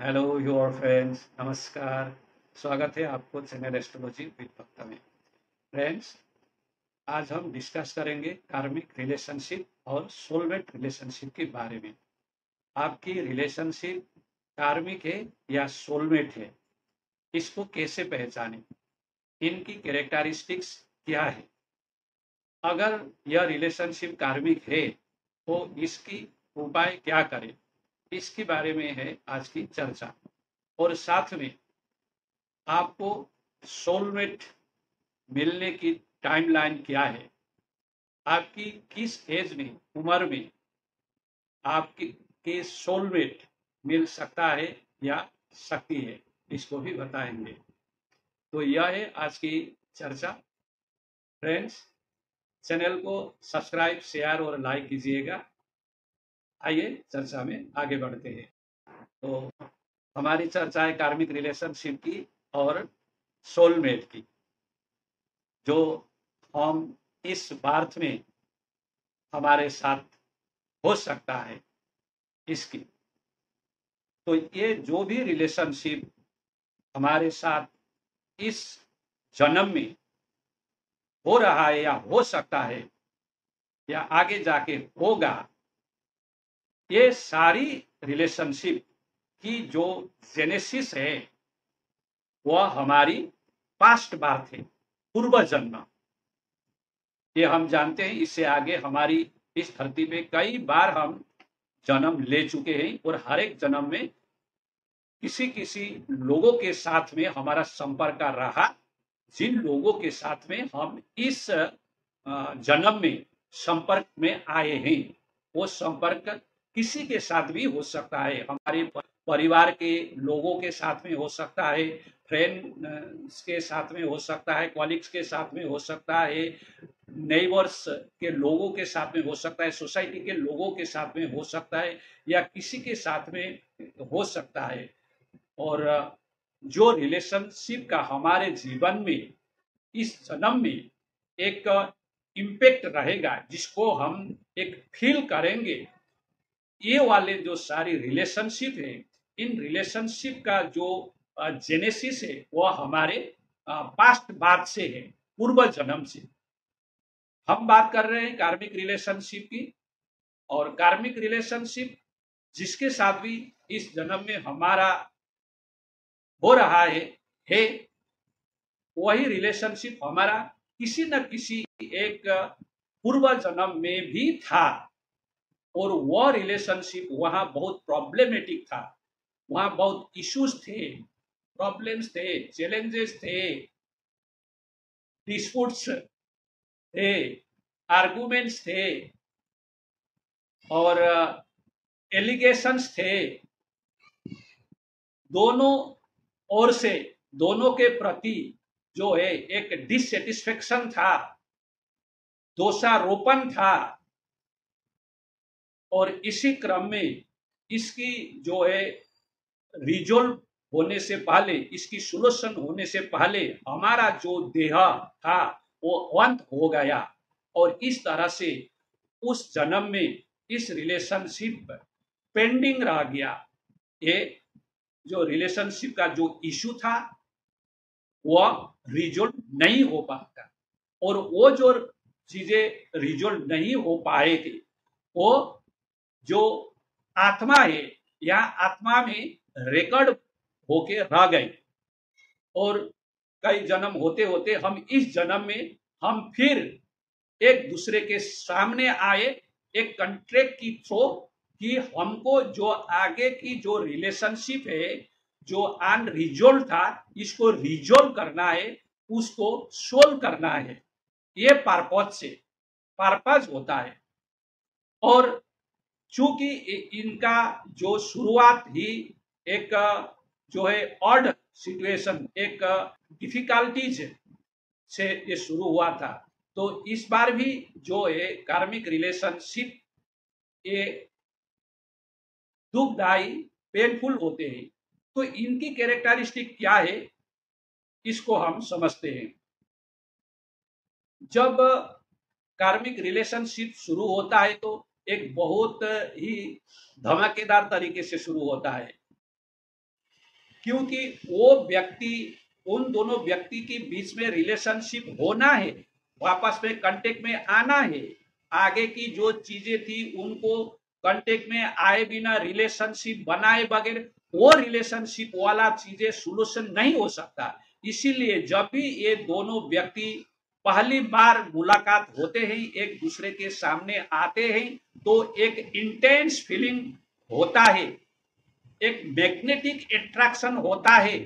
Hello your friends, नमस्कार। स्वागत है आपको चैनल एस्ट्रोलॉजी विद भक्ता में। फ्रेंड्स, आज हम डिस्कस करेंगे कार्मिक रिलेशनशिप और सोलमेट रिलेशनशिप के बारे में। आपकी रिलेशनशिप कार्मिक है या सोलमेट है, इसको कैसे पहचानें, इनकी कैरेक्टरिस्टिक्स क्या है। अगर यह रिलेशनशिप कार्मिक है तो इसकी उपाय क्या करें, इसके बारे में है आज की चर्चा। और साथ में आपको सोलमेट मिलने की टाइमलाइन क्या है, आपकी किस एज में, उम्र में आपकी के सोलमेट मिल सकता है या सकती है, इसको भी बताएंगे। तो यह है आज की चर्चा। फ्रेंड्स, चैनल को सब्सक्राइब, शेयर और लाइक कीजिएगा। आइए चर्चा में आगे बढ़ते हैं। तो हमारी चर्चा है कार्मिक रिलेशनशिप की और सोलमेट की, जो हम इस बार्थ में हमारे साथ हो सकता है इसकी। तो ये जो भी रिलेशनशिप हमारे साथ इस जन्म में हो रहा है या हो सकता है या आगे जाके होगा, ये सारी रिलेशनशिप की जो जेनेसिस है वह हमारी पास्ट बार्थ है, पूर्व जन्म। ये हम जानते हैं, इससे आगे हमारी इस धरती पे कई बार हम जन्म ले चुके हैं और हर एक जन्म में किसी किसी लोगों के साथ में हमारा संपर्क रहा। जिन लोगों के साथ में हम इस जन्म में संपर्क में आए हैं, वो संपर्क किसी के साथ भी हो सकता है। हमारे परिवार के लोगों के साथ में हो सकता है, फ्रेंड्स के साथ में हो सकता है, कॉलीग्स के साथ में हो सकता है, नेबर्स के लोगों के साथ में हो सकता है, सोसाइटी के लोगों के साथ में हो सकता है, या किसी के साथ में हो सकता है। और जो रिलेशनशिप का हमारे जीवन में इस जन्म में एक इम्पैक्ट रहेगा, जिसको हम एक फील करेंगे, ये वाले जो सारी रिलेशनशिप है, इन रिलेशनशिप का जो जेनेसिस है वो हमारे पास्ट बार्थ से है, पूर्व जन्म से। हम बात कर रहे हैं कार्मिक रिलेशनशिप की। और कार्मिक रिलेशनशिप जिसके साथ भी इस जन्म में हमारा हो रहा है वही रिलेशनशिप हमारा किसी न किसी एक पूर्व जन्म में भी था। और वह रिलेशनशिप वहां बहुत प्रॉब्लमेटिक था, वहां बहुत इश्यूज थे, प्रॉब्लम्स थे, चैलेंजेस थे, डिस्प्यूट्स थे, आर्गुमेंट्स थे और एलिगेशंस थे। दोनों ओर से, दोनों के प्रति जो है एक डिससेटिस्फेक्शन था, दोषारोपण था। और इसी क्रम में इसकी जो है रिजोल्व होने से पहले, इसकी सोल्यूशन होने से पहले हमारा जो देह था वो अंत हो गया। और इस तरह से उस जन्म में इस रिलेशनशिप पेंडिंग रह गया। ये जो रिलेशनशिप का जो इशू था वह रिजोल्व नहीं हो पाता। और वो जो चीजें रिजोल्व नहीं हो पाए थे, वो जो आत्मा है या आत्मा में रिकॉर्ड होके रह गए। और कई जन्म होते होते हम इस जन्म में हम फिर एक दूसरे के सामने आए, एक कॉन्ट्रैक्ट की थ्रो कि हमको जो आगे की जो रिलेशनशिप है, जो अनरिजोल्व था, इसको रिजोल्व करना है, उसको सोल्व करना है। ये पर्पज होता है। और चूंकि इनका जो शुरुआत ही एक जो है ऑड सिचुएशन, एक डिफिकल्टीज से ये शुरू हुआ था, तो इस बार भी जो है कार्मिक रिलेशनशिप ये दुखदायी, पेनफुल होते हैं। तो इनकी कैरेक्टरिस्टिक क्या है, इसको हम समझते हैं। जब कार्मिक रिलेशनशिप शुरू होता है तो एक बहुत ही धमाकेदार तरीके से शुरू होता है। क्योंकि वो व्यक्ति, उन दोनों व्यक्ति के बीच में रिलेशनशिप होना है, वापस में कांटेक्ट में आना है। आगे की जो चीजें थी उनको कांटेक्ट में आए बिना, रिलेशनशिप बनाए बगैर वो रिलेशनशिप वाला चीजें सोल्यूशन नहीं हो सकता। इसीलिए जब भी ये दोनों व्यक्ति पहली बार मुलाकात होते हैं, एक दूसरे के सामने आते हैं, तो एक इंटेंस फीलिंग होता है, एक मैग्नेटिक अट्रैक्शन होता है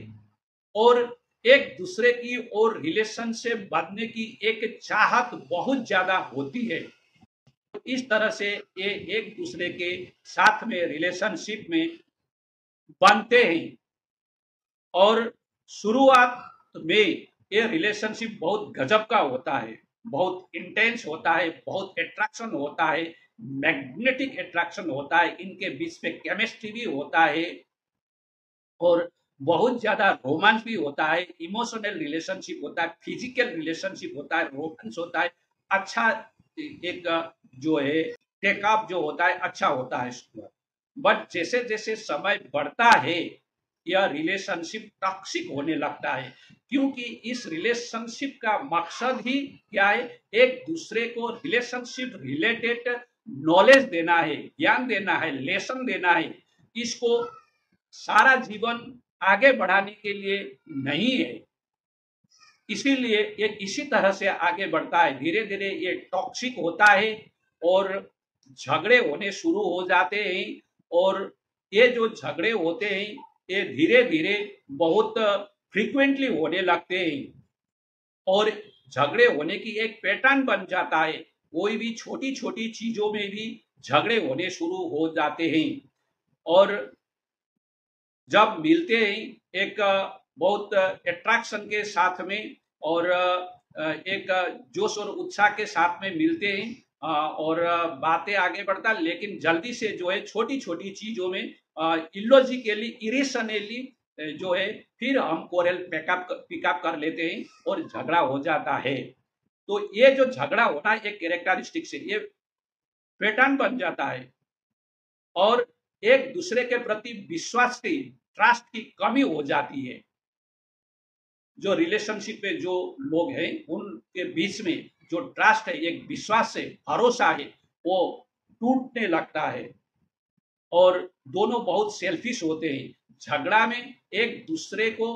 और एक दूसरे की और रिलेशन से बढ़ने की एक चाहत बहुत ज्यादा होती है। इस तरह से ये एक दूसरे के साथ में रिलेशनशिप में बनते हैं और शुरुआत में ये रिलेशनशिप बहुत गजब का होता है, बहुत इंटेंस होता है, बहुत अट्रैक्शन होता है, मैग्नेटिक अट्रैक्शन होता है, इनके बीच में केमिस्ट्री भी होता है और बहुत ज्यादा रोमांस भी होता है, इमोशनल रिलेशनशिप होता है, फिजिकल रिलेशनशिप होता है, रोमांस होता है, अच्छा एक जो है टेकअप जो होता है अच्छा होता है। बट जैसे जैसे समय बढ़ता है यह रिलेशनशिप टॉक्सिक होने लगता है, क्योंकि इस रिलेशनशिप का मकसद ही क्या है, एक दूसरे को रिलेशनशिप रिलेटेड नॉलेज देना है, ज्ञान देना है, लेसन देना है। इसको सारा जीवन आगे बढ़ाने के लिए नहीं है। इसीलिए ये इसी तरह से आगे बढ़ता है, धीरे धीरे ये टॉक्सिक होता है और झगड़े होने शुरू हो जाते हैं और ये जो झगड़े होते हैं ये धीरे धीरे बहुत फ्रीक्वेंटली होने लगते हैं और झगड़े होने की एक पैटर्न बन जाता है। कोई भी छोटी छोटी चीजों में भी झगड़े होने शुरू हो जाते हैं और जब मिलते हैं एक बहुत अट्रैक्शन के साथ में और एक जोश और उत्साह के साथ में मिलते हैं और बातें आगे बढ़ता है, लेकिन जल्दी से जो है छोटी छोटी चीजों में इलॉजिकली, इरेशनली जो है फिर हम कोरल पिकअप कर लेते हैं और झगड़ा हो जाता है। तो ये जो झगड़ा होना है एक कैरेक्टरिस्टिक से ये पैटर्न बन जाता है और एक दूसरे के प्रति विश्वास की, ट्रस्ट की कमी हो जाती है। जो रिलेशनशिप में जो लोग हैं उनके बीच में जो ट्रस्ट है, एक विश्वास है, भरोसा है, वो टूटने लगता है और दोनों बहुत सेल्फिश होते हैं। झगड़ा में एक दूसरे को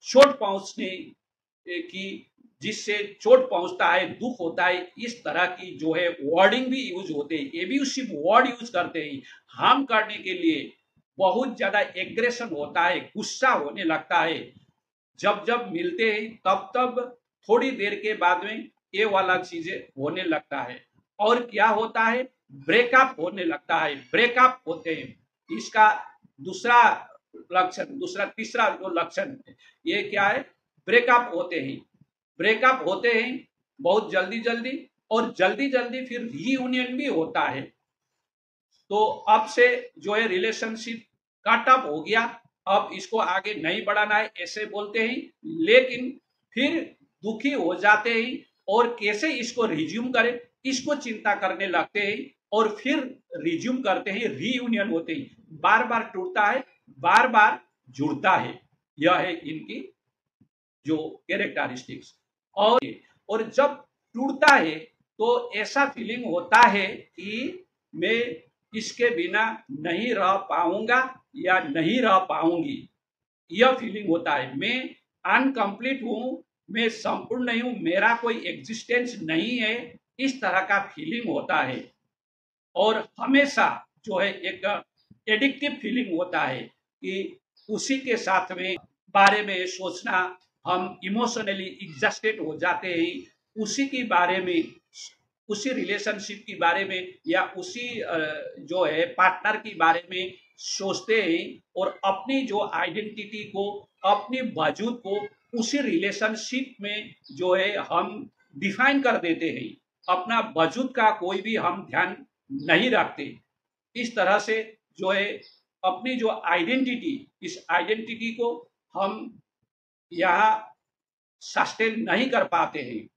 चोट पहुंचने की, जिससे चोट पहुंचता है, दुख होता है, इस तरह की जो है वर्डिंग भी यूज होते हैं, एब्यूसिव वर्ड यूज करते हैं हार्म करने के लिए। बहुत ज्यादा एग्रेशन होता है, गुस्सा होने लगता है। जब जब मिलते हैं तब तब थोड़ी देर के बाद में ये वाला चीजें होने लगता है और क्या होता है, ब्रेकअप होने लगता है, ब्रेकअप होते हैं। इसका दूसरा लक्षण, दूसरा तीसरा जो लक्षण ये क्या है, ब्रेकअप होते हैं। ब्रेकअप होते हैं बहुत जल्दी जल्दी और जल्दी जल्दी फिर रीयूनियन भी होता है। तो अब से जो है रिलेशनशिप कट अप हो गया, अब इसको आगे नहीं बढ़ाना है ऐसे बोलते हैं, लेकिन फिर दुखी हो जाते हैं और कैसे इसको रिज्यूम करें इसको चिंता करने लगते हैं और फिर रिज्यूम करते हैं, रीयूनियन होते हैं, बार बार टूटता है, बार बार जुड़ता है। यह है इनकी जो कैरेक्टरिस्टिक्स। और जब टूटता है तो ऐसा फीलिंग होता है कि मैं इसके बिना नहीं रह पाऊंगा या नहीं रह पाऊंगी। यह फीलिंग होता है, मैं अनकंप्लीट हूं, मैं संपूर्ण नहीं हूं, मेरा कोई एग्जिस्टेंस नहीं है, इस तरह का फीलिंग होता है। और हमेशा जो है एक एडिक्टिव फीलिंग होता है कि उसी के साथ में बारे में सोचना, हम इमोशनली एग्जॉस्टेड हो जाते हैं उसी के बारे में, उसी रिलेशनशिप के बारे में या उसी जो है पार्टनर के बारे में सोचते हैं और अपनी जो आइडेंटिटी को, अपनी वजूद को उसी रिलेशनशिप में जो है हम डिफाइन कर देते हैं। अपना वजूद का कोई भी हम ध्यान नहीं रखते। इस तरह से जो है अपनी जो आइडेंटिटी, इस आइडेंटिटी को हम यहाँ सस्टेन नहीं कर पाते हैं।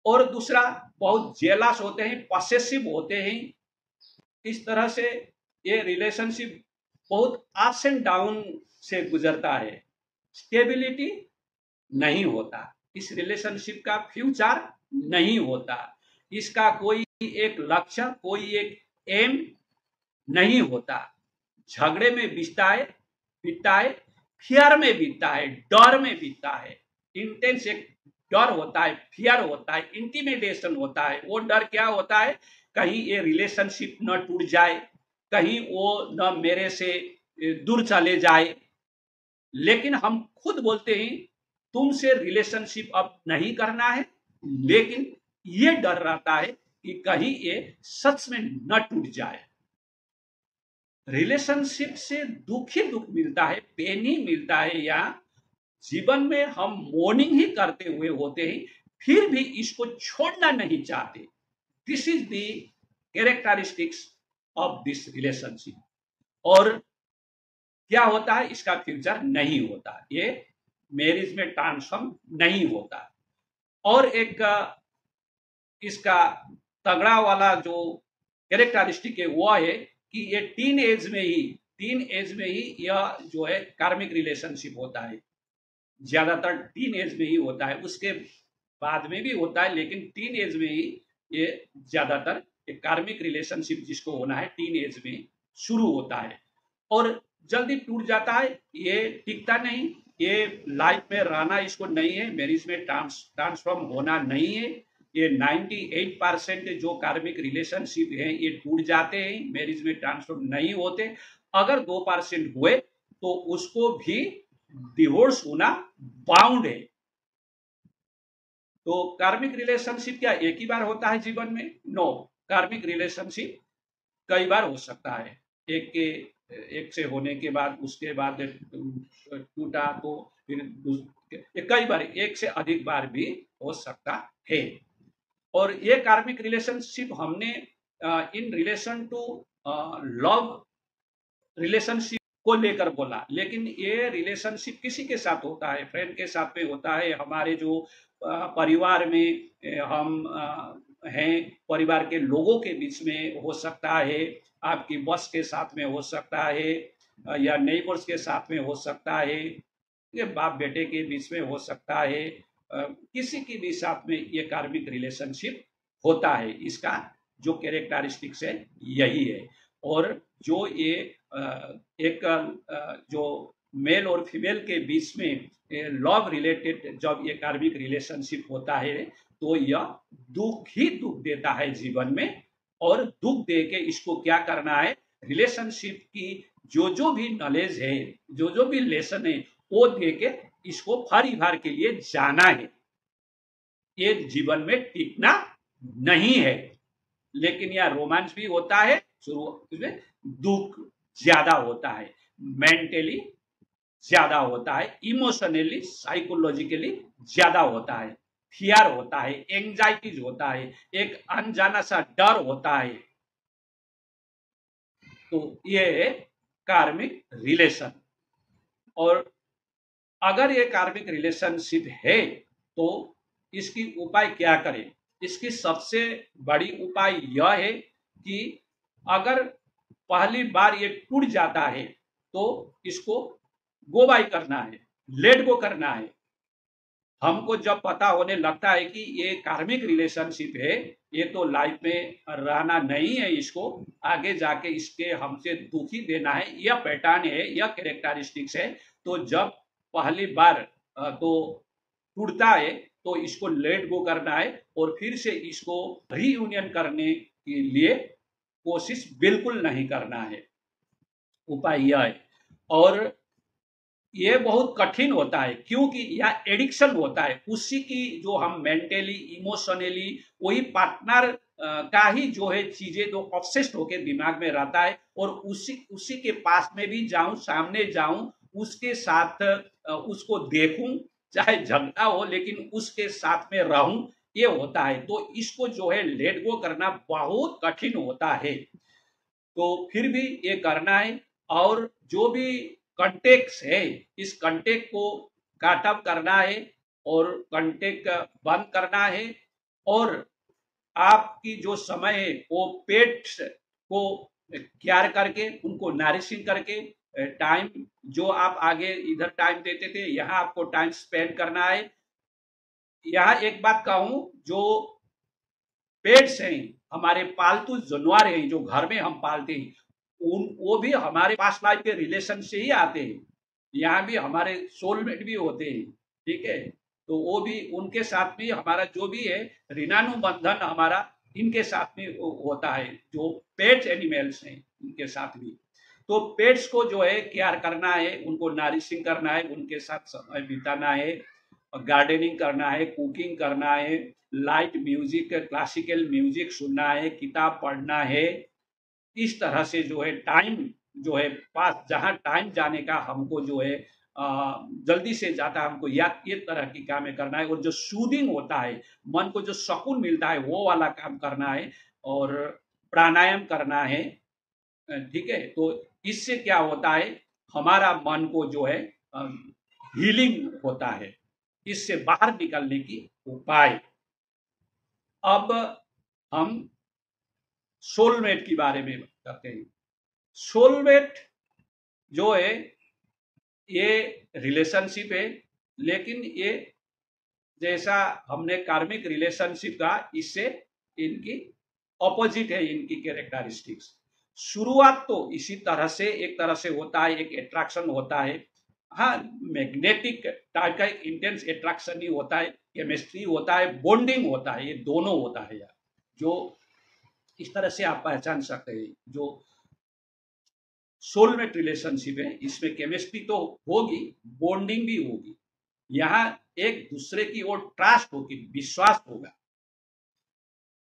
और दूसरा, बहुत जेलस होते हैं, पॉसेसिव होते हैं। इस तरह से ये रिलेशनशिप बहुत अप्स एंड डाउन से गुजरता है, स्टेबिलिटी नहीं होता। इस रिलेशनशिप का फ्यूचर नहीं होता, इसका कोई एक लक्ष्य, कोई एक एम नहीं होता। झगड़े में बीतता है, फियर में बीतता है, डर में बीतता है। इंटेंस एक डर होता है, फियर होता है, इंटिमिडेशन होता है। वो डर क्या होता है, कहीं ये रिलेशनशिप न टूट जाए, कहीं वो न मेरे से दूर चले जाए। लेकिन हम खुद बोलते हैं तुमसे रिलेशनशिप अब नहीं करना है, लेकिन ये डर रहता है कि कहीं ये सच में न टूट जाए। रिलेशनशिप से दुख ही दुख मिलता है, पेन ही मिलता है, या जीवन में हम मोर्निंग ही करते हुए होते हैं, फिर भी इसको छोड़ना नहीं चाहते। This is the characteristics of this relationship. और क्या होता है, इसका फ्यूचर नहीं होता, ये मैरिज में ट्रांसफॉर्म नहीं होता। और एक इसका तगड़ा वाला जो कैरेक्टरिस्टिक है वो है कि ये टीन एज में ही यह जो है कार्मिक रिलेशनशिप होता है। ज्यादातर टीन एज में ही होता है, उसके बाद में भी होता है, लेकिन टीन एज में ही ये ज्यादातर कार्मिक रिलेशनशिप जिसको होना है टीन एज में शुरू होता है और जल्दी टूट जाता है। ये टिकता नहीं, ये लाइफ में रहना इसको नहीं है, मैरिज में ट्रांसफॉर्म होना नहीं है। ये 98% जो कार्मिक रिलेशनशिप है ये टूट जाते हैं, मैरिज में ट्रांसफॉर्म नहीं होते। अगर 2% हुए तो उसको भी डिवोर्स होना बाउंड है। तो कार्मिक रिलेशनशिप क्या एक ही बार होता है जीवन में? नो, कार्मिक रिलेशनशिप कई बार हो सकता है। एक से होने के बाद उसके बाद टूटा तो फिर कई बार, एक से अधिक बार भी हो सकता है। और ये कार्मिक रिलेशनशिप हमने in relation to love relationship को लेकर बोला, लेकिन ये रिलेशनशिप किसी के साथ होता है, फ्रेंड के साथ में होता है, हमारे जो परिवार में हम हैं, परिवार के लोगों के बीच में हो सकता है, आपकी बॉस के साथ में हो सकता है, या नेबर्स के साथ में हो सकता है, ये बाप बेटे के बीच में हो सकता है, किसी के भी साथ में ये कार्मिक रिलेशनशिप होता है। इसका जो कैरेक्टरिस्टिक्स है यही है। और जो ये एक जो मेल और फीमेल के बीच में लव रिलेटेड जब ये कार्मिक रिलेशनशिप होता है तो यह दुख ही दुख देता है जीवन में। और दुख दे के इसको क्या करना है, रिलेशनशिप की जो भी नॉलेज है, जो भी लेसन है वो दे के इसको परिवार के लिए जाना है। ये जीवन में टिकना नहीं है। लेकिन यह रोमांस भी होता है, शुरू में दुख ज्यादा होता है, मेंटली ज्यादा होता है, इमोशनली साइकोलॉजिकली ज्यादा होता है, फियर होता है, एंजाइटीज होता है, एक अनजाना सा डर होता है। तो ये है कार्मिक रिलेशन। और अगर ये कार्मिक रिलेशनशिप है तो इसकी उपाय क्या करें? इसकी सबसे बड़ी उपाय यह है कि अगर पहली बार ये टूट जाता है तो इसको गो बाय करना है, लेट गो करना है। हमको जब पता होने लगता है कि ये कार्मिक रिलेशनशिप है, ये तो लाइफ में रहना नहीं है, इसको आगे जाके इसके हमसे दुखी देना है, यह पैटर्न है, यह कैरेक्टरिस्टिक्स है, तो जब पहली बार तो टूटता है तो इसको लेट गो करना है और फिर से इसको रीयूनियन करने के लिए कोशिश बिल्कुल नहीं करना है। उपाय यह है। और ये बहुत कठिन होता है क्योंकि यह एडिक्शन होता है, उसी की जो हम मेंटली इमोशनली वही पार्टनर का ही जो है चीजें जो ऑब्सेस्ड होकर दिमाग में रहता है और उसी के पास में भी जाऊं, सामने जाऊं, उसके साथ उसको देखूं, चाहे झगड़ा हो लेकिन उसके साथ में रहूं, ये होता है। तो इसको जो है लेट गो करना बहुत कठिन होता है। तो फिर भी ये करना है। और जो भी कंटेक्ट है, इस कंटेक्ट को काट अप करना है और कंटेक्ट बंद करना है। और आपकी जो समय है वो पेट को केयर करके, उनको नरिशिंग करके, टाइम जो आप आगे इधर टाइम देते थे यहाँ आपको टाइम स्पेंड करना है। यहाँ एक बात कहूं, जो पेट्स हैं, हमारे पालतू जानवर हैं जो घर में हम पालते हैं, वो भी हमारे पास्ट लाइफ के रिलेशन से ही आते हैं। यहाँ भी हमारे सोलमेट भी होते हैं, ठीक है। तो वो भी उनके साथ भी हमारा जो भी है ऋणानुबंधन हमारा इनके साथ में होता है, जो पेट्स एनिमल्स हैं उनके साथ भी। तो पेट्स को जो है केयर करना है, उनको नरिशिंग करना है, उनके साथ समय बिताना है, गार्डनिंग करना है, कुकिंग करना है, लाइट म्यूजिक, क्लासिकल म्यूजिक सुनना है, किताब पढ़ना है। इस तरह से जो है टाइम जो है पास, जहाँ टाइम जाने का हमको जो है जल्दी से जाता है, हमको या ये तरह की काम करना है। और जो सूदिंग होता है, मन को जो सुकून मिलता है वो वाला काम करना है, और प्राणायाम करना है, ठीक है। तो इससे क्या होता है, हमारा मन को जो है हीलिंग होता है, इससे बाहर निकलने की उपाय। अब हम सोलमेट के बारे में करते हैं। सोलमेट जो है ये रिलेशनशिप है, लेकिन ये जैसा हमने कार्मिक रिलेशनशिप का, इससे इनकी ऑपोजिट है इनकी कैरेक्टरिस्टिक्स। शुरुआत तो इसी तरह से एक तरह से होता है, एक अट्रैक्शन होता है, हाँ मैग्नेटिक टाइप का एक इंटेंस अट्रैक्शन ही होता है, केमिस्ट्री होता है, बॉन्डिंग होता है, ये दोनों होता है यार, जो इस तरह से आप पहचान सकते हैं। जो सोलमेट रिलेशनशिप है इसमें केमिस्ट्री तो होगी, बॉन्डिंग भी होगी, यहाँ एक दूसरे की ओर ट्रस्ट होगी, विश्वास होगा।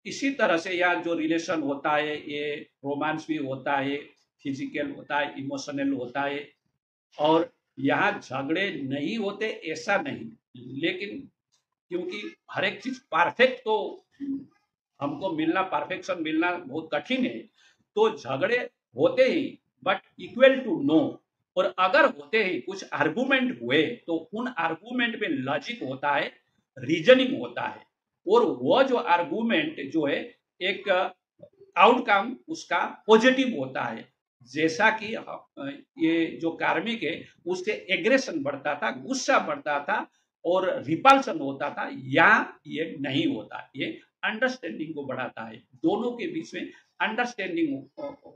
इसी तरह से यहाँ जो रिलेशन होता है ये रोमांस भी होता है, फिजिकल होता है, इमोशनल होता है। और यहाँ झगड़े नहीं होते ऐसा नहीं, लेकिन क्योंकि हर एक चीज परफेक्ट तो हमको मिलना, परफेक्शन मिलना बहुत कठिन है, तो झगड़े होते ही, बट इक्वल टू नो। और अगर होते ही कुछ आर्गुमेंट हुए तो उन आर्गुमेंट में लॉजिक होता है, रीजनिंग होता है, और वह जो आर्गुमेंट जो है एक आउटकम उसका पॉजिटिव होता है। जैसा कि ये जो कार्मिक है उससे एग्रेशन बढ़ता था, गुस्सा बढ़ता था और रिपल्सन होता था, यहाँ ये नहीं होता, ये अंडरस्टैंडिंग को बढ़ाता है, दोनों के बीच में अंडरस्टैंडिंग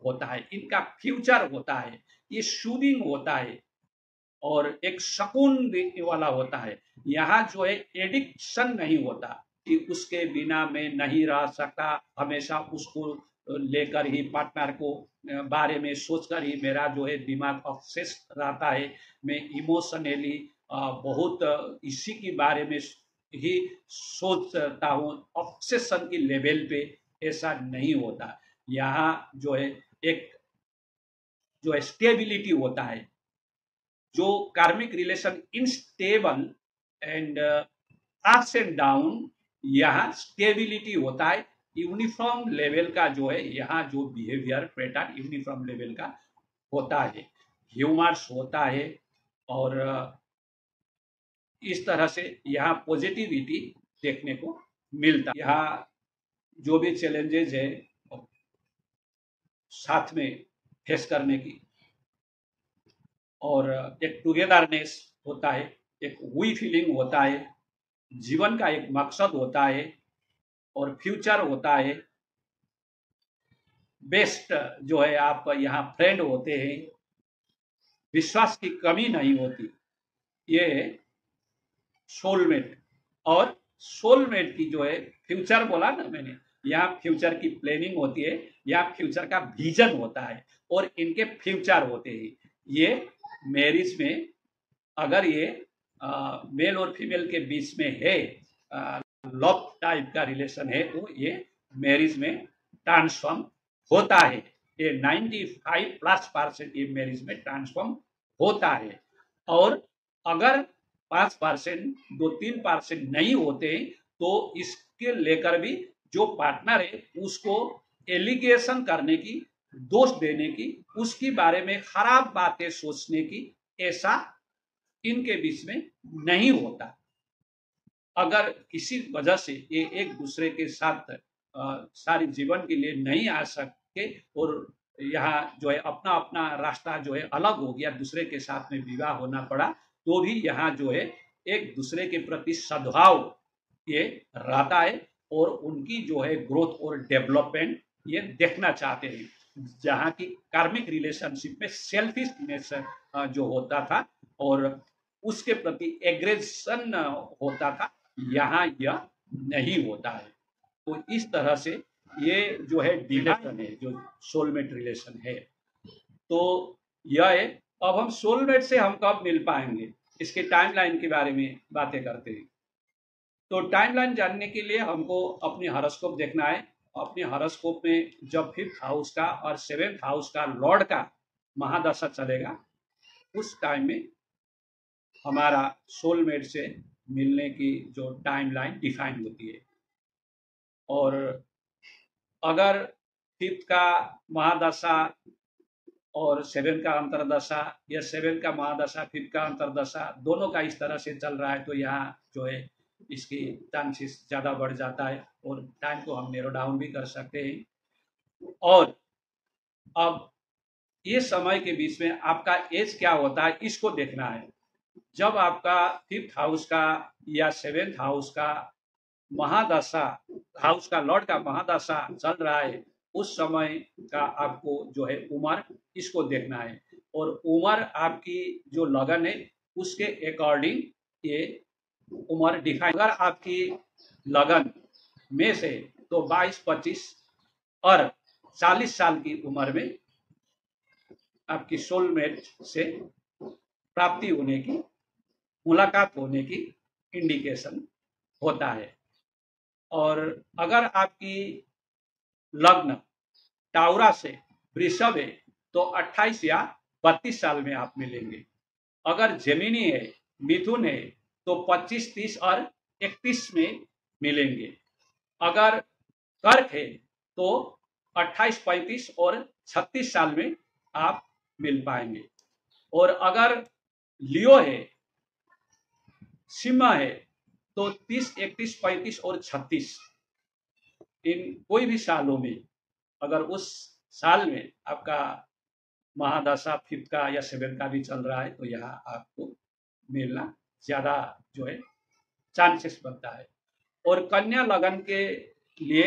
होता है, इनका फ्यूचर होता है, ये सूदिंग होता है और एक सुकून देने वाला होता है। यहाँ जो है एडिक्शन नहीं होता कि उसके बिना मैं नहीं रह सकता, हमेशा उसको लेकर ही, पार्टनर को बारे में सोचकर ही मेरा जो है दिमाग ऑब्सेस रहता है, मैं इमोशनली बहुत इसी के बारे में ही सोचता हूँ, ऑब्सेशन की लेवल पे ऐसा नहीं होता। यहाँ जो है एक जो स्टेबिलिटी होता है, जो कार्मिक relation instable and ups and down, यहाँ स्टेबिलिटी होता है, यूनिफॉर्म लेवल का जो है यहाँ जो बिहेवियर पैटर्न यूनिफॉर्म लेवल का होता है, ह्यूमर्स होता है, और इस तरह से यहाँ पॉजिटिविटी देखने को मिलता है। यहाँ जो भी चैलेंजेस है साथ में फेस करने की, और एक टुगेदरनेस होता है, एक वी फीलिंग होता है, जीवन का एक मकसद होता है और फ्यूचर होता है। बेस्ट जो है आप यहाँ फ्रेंड होते हैं, विश्वास की कमी नहीं होती, ये सोलमेट। और सोलमेट की जो है फ्यूचर बोला ना मैंने, यहाँ फ्यूचर की प्लानिंग होती है, यहाँ फ्यूचर का विजन होता है और इनके फ्यूचर होते हैं। ये मैरिज में अगर ये मेल और फीमेल के बीच में है, लव टाइप का रिलेशन है, तो ये मैरिज में ट्रांसफॉर्म होता है। ये 95+% ये मैरिज में ट्रांसफॉर्म होता है। और अगर 5%, 2-3% नहीं होते तो इसके लेकर भी जो पार्टनर है उसको एलिगेशन करने की, दोष देने की, उसके बारे में खराब बातें सोचने की, ऐसा इनके बीच में नहीं होता। अगर किसी वजह से ये एक दूसरे के साथ सारी जीवन के लिए नहीं आ सकते और यहाँ जो है अपना अपना रास्ता जो है अलग हो गया, दूसरे के साथ में विवाह होना पड़ा, तो भी यहाँ जो है एक दूसरे के प्रति सद्भाव ये रहता है और उनकी जो है ग्रोथ और डेवलपमेंट ये देखना चाहते हैं। जहाँ की कार्मिक रिलेशनशिप में सेल्फिशनेस जो होता था और उसके प्रति एग्रेशन होता था, यहाँ यह नहीं होता है। तो इस तरह से ये जो है रिलेशन है, जो सोलमेट रिलेशन है। तो यह है। अब हम सोलमेट से हम कब मिल पाएंगे, इसके टाइमलाइन के बारे में बातें करते हैं। तो टाइमलाइन जानने के लिए हमको अपनी हॉरोस्कोप देखना है। अपने हॉरोस्कोप में जब 5th हाउस का और 7th हाउस का लॉर्ड का महादशा चलेगा, उस टाइम में हमारा सोलमेट से मिलने की जो टाइमलाइन डिफाइन होती है। और अगर 5th का महादशा और 7th का अंतरदशा या 7th का महादशा 5th का अंतरदशा दोनों का इस तरह से चल रहा है, तो यहाँ जो है इसकी चांसेस ज़्यादा बढ़ जाता है और टाइम को हम नेरो डाउन भी कर सकते हैं। और अब ये समय के बीच में आपका एज क्या होता है, इसको देखना है। जब आपका 5th हाउस का या 7th हाउस का महादशा, हाउस का लॉर्ड का महादशा चल रहा है, उस समय का आपको जो है उम्र, इसको देखना है। और उम्र आपकी जो लगन है उसके अकॉर्डिंग ये उम्र डिफाइन। अगर आपकी लगन में से तो 22, 25 और 40 साल की उम्र में आपकी सोलमेट से प्राप्ति होने की, मुलाकात होने की इंडिकेशन होता है। और अगर आपकी लग्न टाउरा से वृषभ है तो 28 या 32 साल में आप मिलेंगे। अगर जेमिनी है, मिथुन है, तो 25, 30 और 31 में मिलेंगे। अगर कर्क है तो 28, 35 और 36 साल में आप मिल पाएंगे। और अगर लियो है, सिंह है, तो 30, 31, 35 और 36 इन कोई भी सालों में, अगर उस साल में आपका महादशा 5th का या 7th का भी चल रहा है, तो यहाँ आपको मिलना ज्यादा जो है चांसेस बनता है। और कन्या लगन के लिए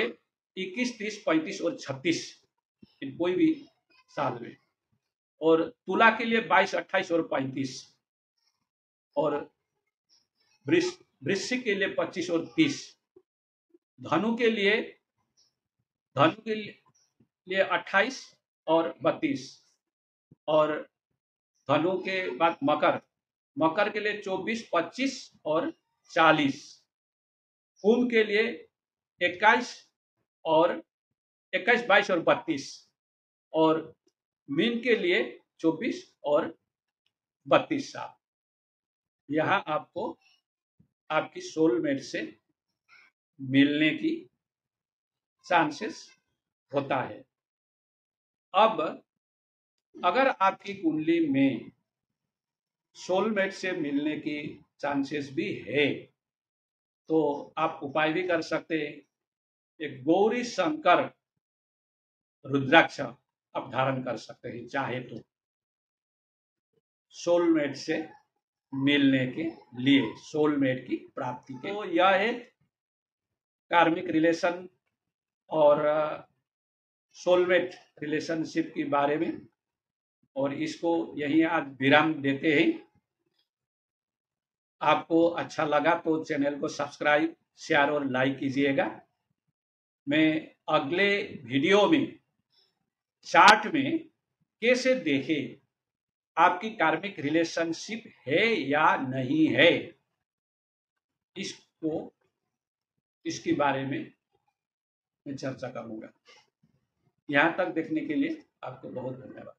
21, 30, 35 और 36 इन कोई भी साल में। और तुला के लिए 22, 28 और 35। और वृश्चिक के लिए 25 और 30। धनु के लिए 28 और 32। और धनु के बाद मकर के लिए 24, 25 और 40। कुंभ के लिए 21 और 21, 22 और 32। और मीन के लिए 24 और 32 साल। यहाँ आपको आपकी सोलमेट से मिलने की चांसेस होता है। अब अगर आपकी कुंडली में सोलमेट से मिलने की चांसेस भी है, तो आप उपाय भी कर सकते हैं। एक गौरी शंकर रुद्राक्ष आप धारण कर सकते हैं चाहे तो, सोलमेट से मिलने के लिए, सोलमेट की प्राप्ति के। तो यह है कार्मिक रिलेशन और सोलमेट रिलेशनशिप के बारे में, और इसको यहीं आज विराम देते हैं। आपको अच्छा लगा तो चैनल को सब्सक्राइब, शेयर और लाइक कीजिएगा। मैं अगले वीडियो में चार्ट में कैसे देखे आपकी कार्मिक रिलेशनशिप है या नहीं है, इसके बारे में मैं चर्चा करूंगा। यहाँ तक देखने के लिए आपको बहुत धन्यवाद।